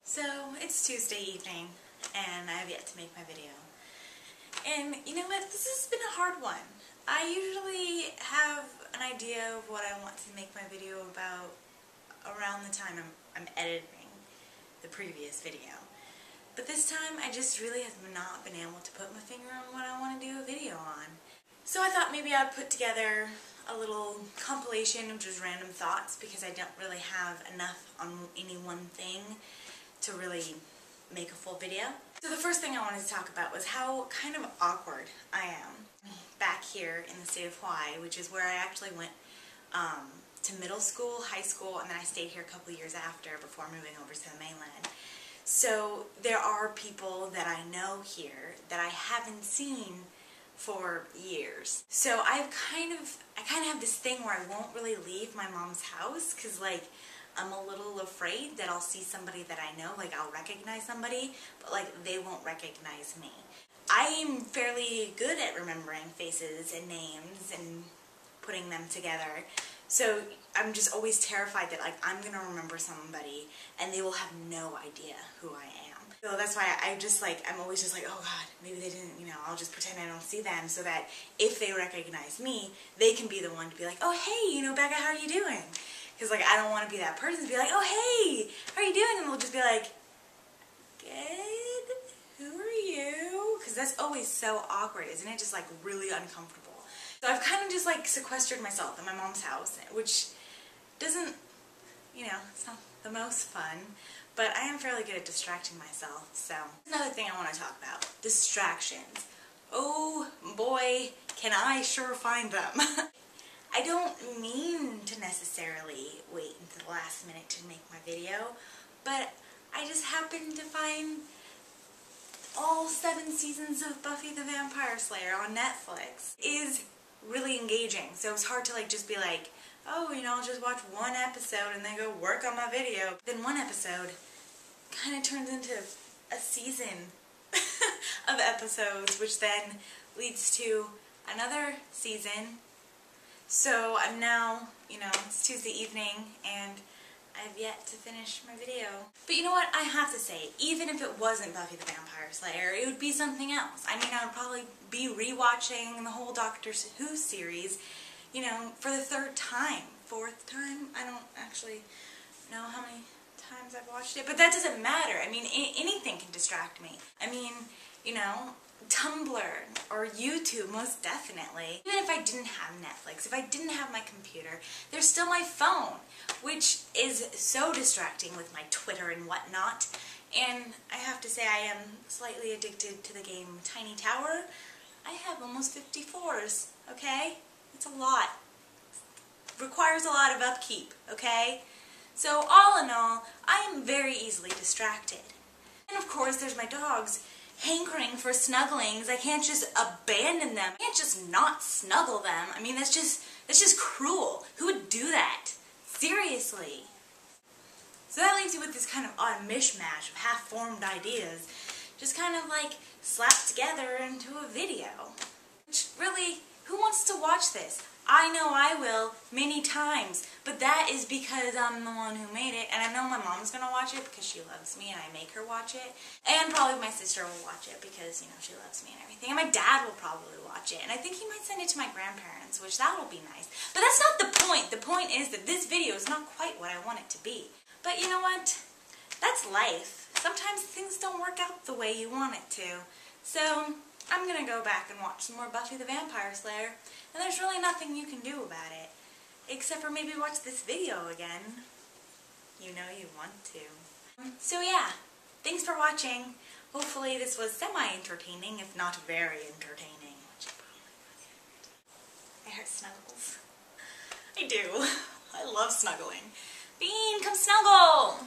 So, it's Tuesday evening, and I have yet to make my video. And you know what? This has been a hard one. I usually have an idea of what I want to make my video about around the time I'm editing the previous video. But this time, I just really have not been able to put my finger on what I want to do a video on. So I thought maybe I'd put together a little compilation of just random thoughts, because I don't really have enough on any one thing to really make a full video. So the first thing I wanted to talk about was how kind of awkward I am back here in the state of Hawaii, which is where I actually went to middle school, high school, and then I stayed here a couple years after before moving over to the mainland. So there are people that I know here that I haven't seen for years. So I kind of have this thing where I won't really leave my mom's house, because like I'm a little afraid that I'll see somebody that I know, like I'll recognize somebody, but like they won't recognize me. I'm fairly good at remembering faces and names and putting them together. So I'm just always terrified that like I'm gonna remember somebody and they will have no idea who I am. So that's why I'm always just like, oh God, maybe they didn't, I'll just pretend I don't see them, so that if they recognize me, they can be the one to be like, oh hey, Becca, how are you doing? Because like I don't want to be that person to be like, oh hey, how are you doing? And they'll just be like, good, who are you? Because that's always so awkward, isn't it? Just like really uncomfortable. So I've kind of just like sequestered myself in my mom's house, which doesn't, it's not the most fun, but I am fairly good at distracting myself. So another thing I want to talk about, distractions. Oh boy, can I sure find them. I don't mean to necessarily wait until the last minute to make my video, but I just happened to find all 7 seasons of Buffy the Vampire Slayer on Netflix. It is really engaging, so it's hard to like just be like, oh, I'll just watch one episode and then go work on my video. Then one episode kind of turns into a season of episodes, which then leads to another season. So I'm now, it's Tuesday evening and I've yet to finish my video. But you know what, I have to say, even if it wasn't Buffy the Vampire Slayer, it would be something else. I mean, I would probably be rewatching the whole Doctor Who series, for the 3rd time, 4th time. I don't actually know how many times I've watched it, but that doesn't matter. I mean, anything can distract me. I mean, Tumblr or YouTube, most definitely. Even if I didn't have Netflix, if I didn't have my computer, there's still my phone, which is so distracting with my Twitter and whatnot. And I have to say, I am slightly addicted to the game Tiny Tower. I have almost 54s, okay? It's a lot. Requires a lot of upkeep, okay? So all in all, I am very easily distracted. And of course, there's my dogs hankering for snugglings. I can't just abandon them. I can't just not snuggle them. I mean, that's just cruel. Who would do that? Seriously. So that leaves you with this kind of odd mishmash of half-formed ideas, just kind of like slapped together into a video. Which really, who wants to watch this? I know I will, many times, but that is because I'm the one who made it, and I know my mom's gonna watch it because she loves me and I make her watch it, and probably my sister will watch it because, she loves me and everything, and my dad will probably watch it, and I think he might send it to my grandparents, which that will be nice. But that's not the point. The point is that this video is not quite what I want it to be. But you know what? That's life. Sometimes things don't work out the way you want it to. So I'm gonna go back and watch some more Buffy the Vampire Slayer, and there's really nothing you can do about it, except for maybe watch this video again. You know you want to. So yeah, thanks for watching. Hopefully this was semi-entertaining, if not very entertaining, which it probably wasn't. I heard snuggles. I do. I love snuggling. Bean, come snuggle!